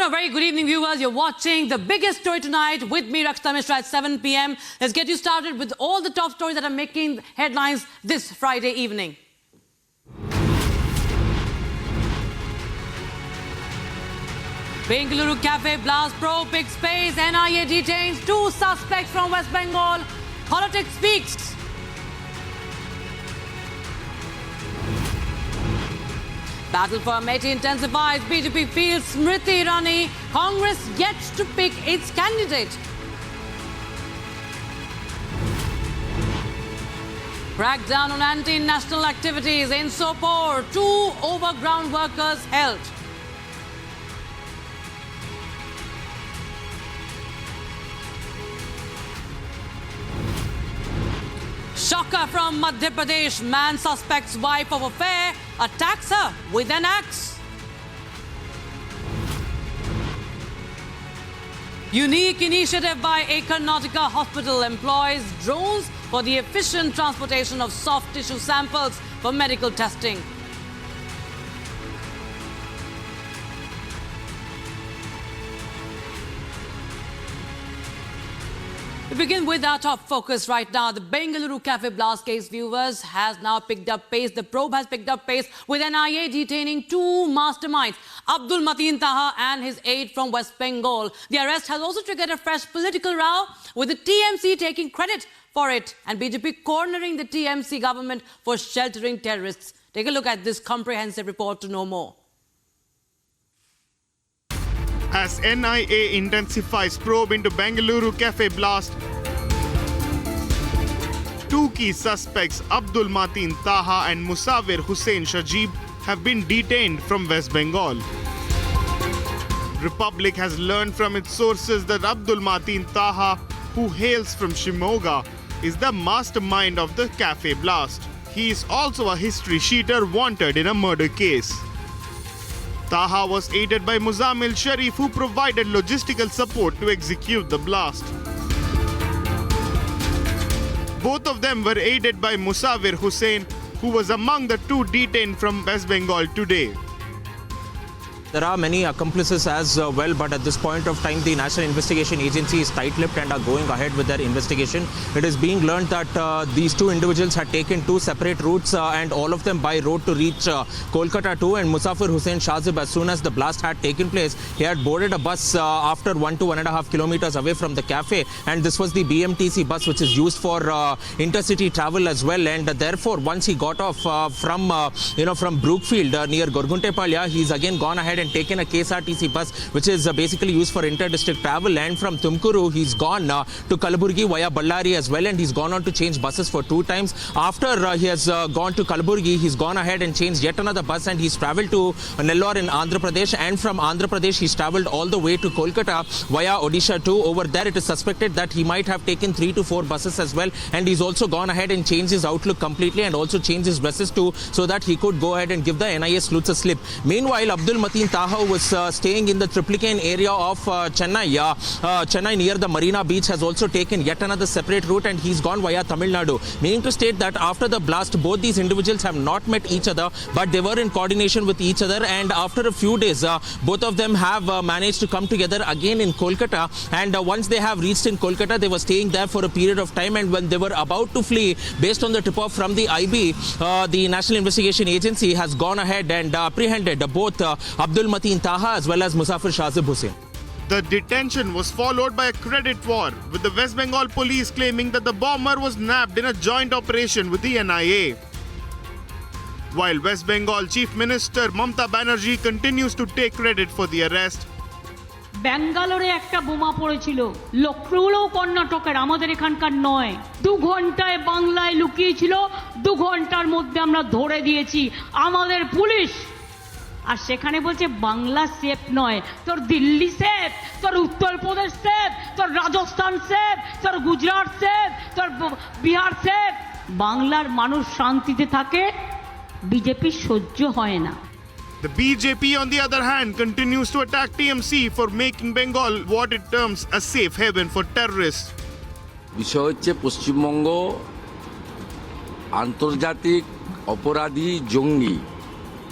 a very good evening, viewers. You're watching the biggest story tonight with me, Rakshita Mishra, at 7 p.m. Let's get you started with all the top stories that are making headlines this Friday evening. Bengaluru cafe blast probe big space. NIA detains 2 suspects from West Bengal. Politics speaks. Battle for Amethi intensifies. BJP fields Smriti Irani. Congress yet to pick its candidate. Crackdown on anti-national activities in Sopore. 2 overground workers held. Shocker from Madhya Pradesh. Man suspects wife of affair, attacks her with an axe. Unique initiative by Karnataka Hospital employs drones for the efficient transportation of soft tissue samples for medical testing. We begin with our top focus right now. The Bengaluru cafe blast case, viewers, has now picked up pace. The probe has picked up pace with NIA detaining 2 masterminds, Abdul Mateen Taha and his aide from West Bengal. The arrest has also triggered a fresh political row, with the TMC taking credit for it and BJP cornering the TMC government for sheltering terrorists. Take a look at this comprehensive report to know more. As NIA intensifies probe into Bengaluru cafe blast, 2 key suspects, Abdul Mateen Taha and Musawir Hussain Shajib, have been detained from West Bengal. Republic has learned from its sources that Abdul Mateen Taha, who hails from Shimoga, is the mastermind of the cafe blast. He is also a history sheeter wanted in a murder case. Taha was aided by Muzammil Sharif, who provided logistical support to execute the blast. Both of them were aided by Musawir Hussain, who was among the 2 detained from West Bengal today. There are many accomplices as well, but at this point of time, the National Investigation Agency is tight-lipped and are going ahead with their investigation. It is being learned that these 2 individuals had taken 2 separate routes and all of them by road to reach Kolkata too. And Musafir Hussain Shazib, as soon as the blast had taken place, he had boarded a bus after 1 to 1.5 kilometers away from the cafe. And this was the BMTC bus, which is used for intercity travel as well. And therefore, once he got off from Brookfield near Gorguntepalya, he's again gone ahead and taken a KSRTC bus, which is basically used for inter-district travel, and from Tumkuru he's gone to Kalaburgi via Ballari as well, and he's gone on to change buses for 2 times. After he has gone to Kalaburgi, he's gone ahead and changed yet another bus, and he's travelled to Nellore in Andhra Pradesh, and from Andhra Pradesh he's travelled all the way to Kolkata via Odisha too. Over there it is suspected that he might have taken 3 to 4 buses as well, and he's also gone ahead and changed his outlook completely and also changed his dresses too, so that he could go ahead and give the NIA sleuths a slip. Meanwhile, Abdul Mateen Taha was staying in the Triplicane area of Chennai. Chennai near the Marina Beach has also taken yet another separate route, and he's gone via Tamil Nadu. Meaning to state that after the blast, both these individuals have not met each other, but they were in coordination with each other, and after a few days, both of them have managed to come together again in Kolkata. And once they have reached in Kolkata, they were staying there for a period of time, and when they were about to flee, based on the tip-off from the IB, the National Investigation Agency has gone ahead and apprehended both Abdul Mateen Taha as well as Musafir Shazib Hussain. The detention was followed by a credit war, with the West Bengal police claiming that the bomber was nabbed in a joint operation with the NIA. While West Bengal Chief Minister Mamata Banerjee continues to take credit for the arrest. ব্যাঙ্গালোরে একটা বোমা পড়েছিল, লক্ষ্ণৌও কর্ণাটকের, আমাদের এখানকার নয়। 2 ঘন্টায় বাংলায় লুকিয়েছিল, 2 ঘন্টার মধ্যে আমরা ধরে দিয়েছি আমাদের পুলিশ। আর সেখানে বলছে বাংলা সেফ নয়, তোর দিল্লি সেফ, তোর উত্তরপ্রদেশ সেফ, তোর রাজস্থান সেফ, তোর গুজরাট সেফ, তোর বিহার সেফ। বাংলার মানুষ শান্তিতে থাকে, বিজেপি সহ্য হয় না। The BJP, on the other hand, continues to attack TMC for making Bengal what it terms a safe haven for terrorists. বিষয় হচ্ছে পশ্চিমবঙ্গ আন্তর্জাতিক অপরাধী জঙ্গি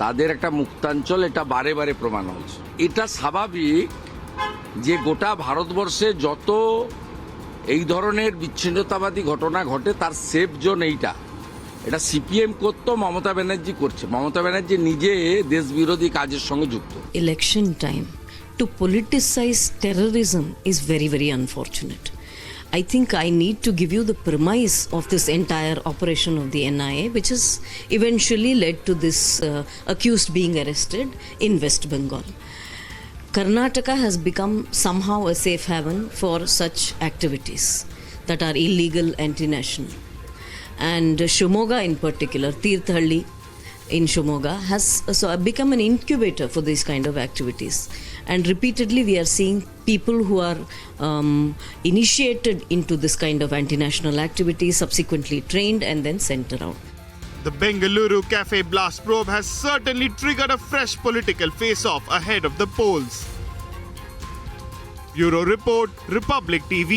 তাদের একটা মুক্তাঞ্চল, এটা বারে বারে প্রমাণ হয়েছে। এটা স্বাভাবিক যে গোটা ভারতবর্ষে যত এই ধরনের বিচ্ছিন্নতাবাদী ঘটনা ঘটে তার সেফ জোন এইটা। এটা সিপিএম করতো, মমতা ব্যানার্জি করছে। মমতা ব্যানার্জি নিজে দেশবিরোধী কাজের সঙ্গে যুক্ত। Election time to politicize terrorism is very, very unfortunate. I think I need to give you the premise of this entire operation of the NIA, which has eventually led to this accused being arrested in West Bengal. Karnataka has become somehow a safe haven for such activities that are illegal, anti-national. And Shimoga in particular, Tirthalli in Shimoga has become an incubator for these kind of activities. And repeatedly we are seeing people who are initiated into this kind of anti-national activity, subsequently trained and then sent around. The Bengaluru Cafe Blast probe has certainly triggered a fresh political face-off ahead of the polls. Bureau Report, Republic TV.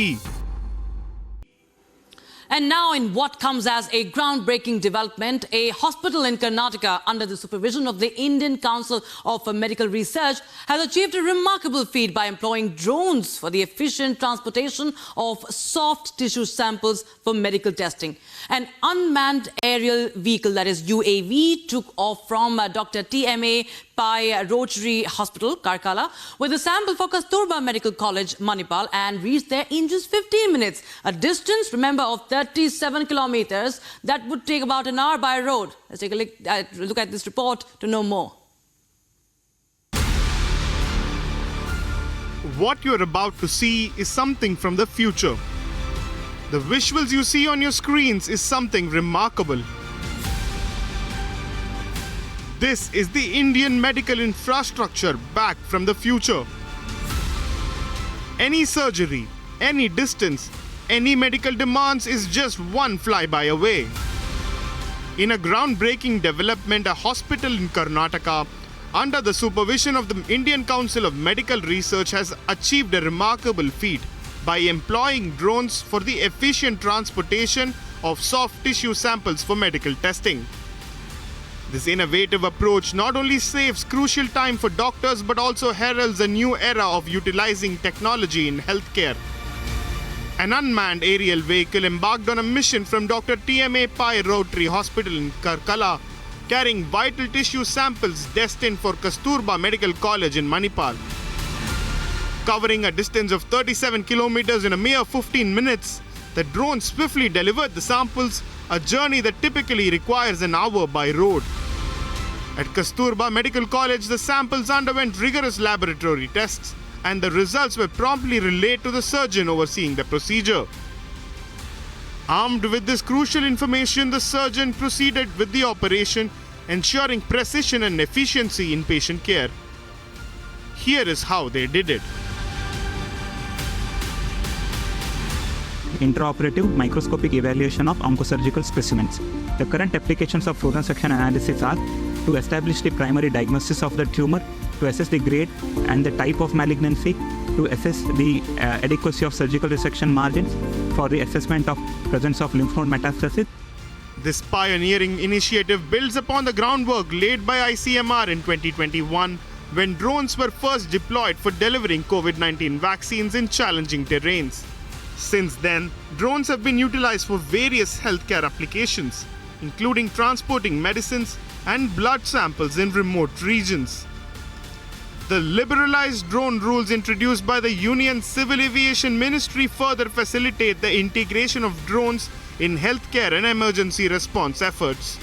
And now, in what comes as a groundbreaking development, a hospital in Karnataka, under the supervision of the Indian Council of Medical Research, has achieved a remarkable feat by employing drones for the efficient transportation of soft tissue samples for medical testing. An unmanned aerial vehicle, that is UAV, took off from Dr. TMA Pai Rotary Hospital, Karkala, with a sample for Kasturba Medical College, Manipal, and reached there in just 15 minutes. A distance, remember, of 37 kilometers that would take about an hour by road. Let's take a look at this report to know more. What you're about to see is something from the future. The visuals you see on your screens is something remarkable. This is the Indian medical infrastructure back from the future. Any surgery, any distance, any medical demands is just one flyby away. In a groundbreaking development, a hospital in Karnataka, under the supervision of the Indian Council of Medical Research, has achieved a remarkable feat by employing drones for the efficient transportation of soft tissue samples for medical testing. This innovative approach not only saves crucial time for doctors but also heralds a new era of utilizing technology in healthcare. An unmanned aerial vehicle embarked on a mission from Dr. TMA Pai Rotary Hospital in Karkala, carrying vital tissue samples destined for Kasturba Medical College in Manipal. Covering a distance of 37 kilometers in a mere 15 minutes, the drone swiftly delivered the samples, a journey that typically requires an hour by road. At Kasturba Medical College, the samples underwent rigorous laboratory tests, and the results were promptly relayed to the surgeon overseeing the procedure. Armed with this crucial information, the surgeon proceeded with the operation, ensuring precision and efficiency in patient care. Here is how they did it. Intraoperative microscopic evaluation of oncosurgical specimens. The current applications of frozen section analysis are to establish the primary diagnosis of the tumor, to assess the grade and the type of malignancy, to assess the adequacy of surgical resection margins, for the assessment of presence of lymph node metastasis. This pioneering initiative builds upon the groundwork laid by ICMR in 2021, when drones were first deployed for delivering COVID-19 vaccines in challenging terrains. Since then, drones have been utilized for various healthcare applications, including transporting medicines and blood samples in remote regions. The liberalized drone rules introduced by the Union Civil Aviation Ministry further facilitate the integration of drones in healthcare and emergency response efforts.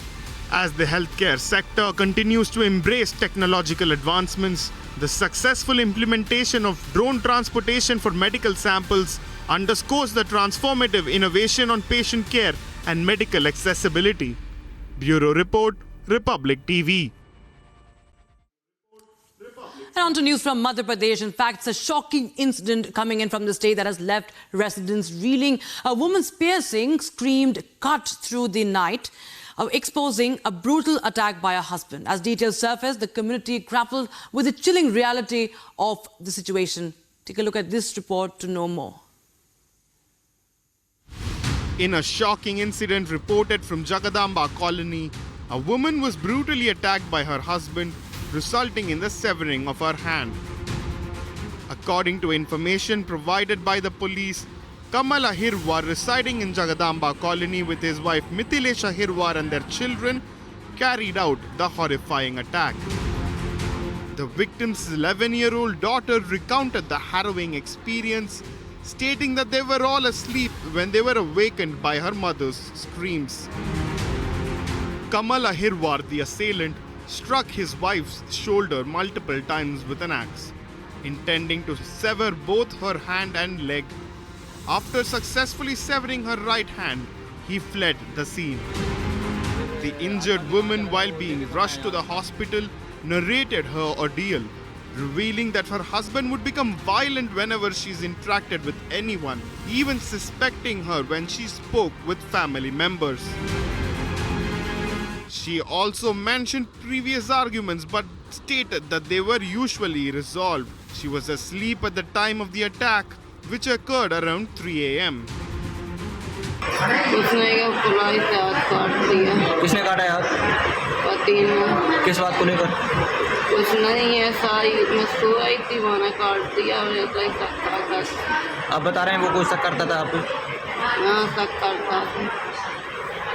As the healthcare sector continues to embrace technological advancements, the successful implementation of drone transportation for medical samples underscores the transformative innovation on patient care and medical accessibility. Bureau Report, Republic TV. And on to news from Madhya Pradesh. In fact, it's a shocking incident coming in from the state that has left residents reeling. A woman's piercing screamed cut through the night, exposing a brutal attack by her husband. As details surfaced, the community grappled with the chilling reality of the situation. Take a look at this report to know more. In a shocking incident reported from Jagadamba Colony, a woman was brutally attacked by her husband, resulting in the severing of her hand. According to information provided by the police, Kamal Ahirwar, residing in Jagadamba colony with his wife Mithilesh Ahirwar and their children, carried out the horrifying attack. The victim's 11-year-old daughter recounted the harrowing experience, stating that they were all asleep when they were awakened by her mother's screams. Kamal Ahirwar, the assailant, struck his wife's shoulder multiple times with an axe, intending to sever both her hand and leg. After successfully severing her right hand, he fled the scene. The injured woman, while being rushed to the hospital, narrated her ordeal, revealing that her husband would become violent whenever she's interacted with anyone, even suspecting her when she spoke with family members. She also mentioned previous arguments but stated that they were usually resolved. She was asleep at the time of the attack, which occurred around 3 a.m. उसने पुलाई से हाथ काट दिया। किसने काटा हाथ? पति ने। किस बात को लेकर? कुछ नहीं, ऐसा ही मैं सो रही थी, मैंने काट दिया और ऐसा ही सकता था। आप बता रहे हैं वो कोई शक करता था आप पे? हाँ, शक करता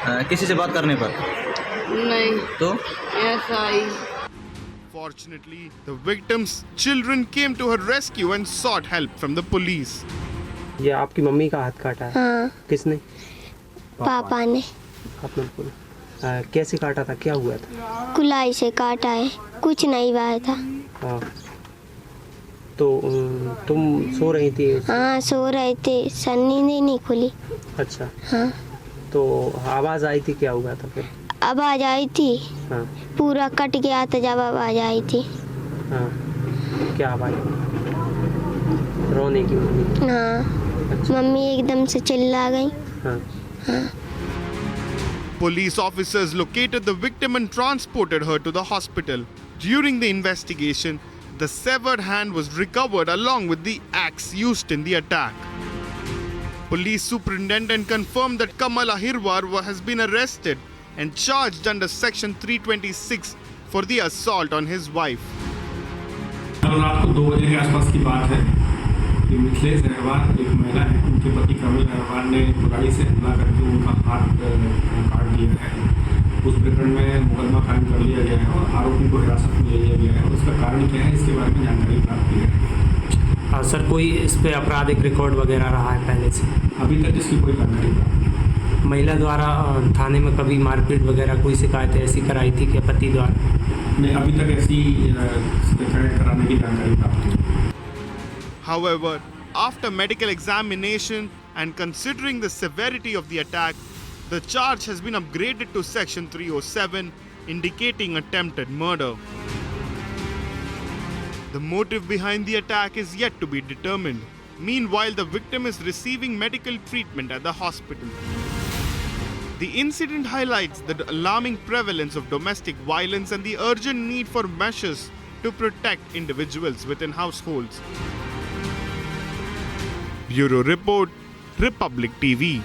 था। किसी से बात करने पर? नहीं तो ऐसा ही। Fortunately, the victim's children came to her rescue and sought help from the police. ये आपकी मम्मी का हाथ काटा है? हाँ। किसने? पापा ने। आपने बोला। कैसे काटा था, क्या हुआ था? कुलाई से काटा है, कुछ नहीं हुआ था। हाँ। तो तुम सो रही थी? हाँ, सो रहे थे, नींद नहीं खुली। अच्छा। हाँ। तो आवाज आई थी, क्या हुआ था फिर? आवाज आई थी। हाँ। पूरा कट गया था जब आवाज आई थी। हाँ। क्या आवाज? रोने की मम्मी? हाँ। अच्छा। मम्मी एकदम से चिल्ला गई। हाँ। हाँ। Police officers located the victim and transported her to the hospital. During the investigation, the severed hand was recovered along with the axe used in the attack. Police superintendent confirmed that Kamal Ahirwar has been arrested and charged under Section 326 for the assault on his wife. कल रात को 2 बजे के आसपास की बात है कि मिथिलेश अहिरवार एक महिला है, उनके पति कमल अहिरवार ने गाड़ी से हमला करके उनका हाथ काट दिया है। उस प्रकरण में मुकदमा कायम कर लिया गया है और आरोपी को हिरासत में ले लिया गया है। उसका कारण क्या है, इसके बारे में जानकारी प्राप्त की है। सर, कोई इस पे आपराधिक रिकॉर्ड वगैरह रहा है पहले से? अभी तक इसकी कोई जानकारी प्राप्त नहीं। महिला द्वारा थाने में कभी मारपीट वगैरह कोई शिकायत ऐसी कराई थी क्या पति द्वारा? नहीं, अभी तक ऐसी शिकायत कराने की जानकारी प्राप्त नहीं। However, after medical examination and considering the severity of the attack, the charge has been upgraded to Section 307, indicating attempted murder. The motive behind the attack is yet to be determined. Meanwhile, the victim is receiving medical treatment at the hospital. The incident highlights the alarming prevalence of domestic violence and the urgent need for measures to protect individuals within households. Bureau Report, Republic TV.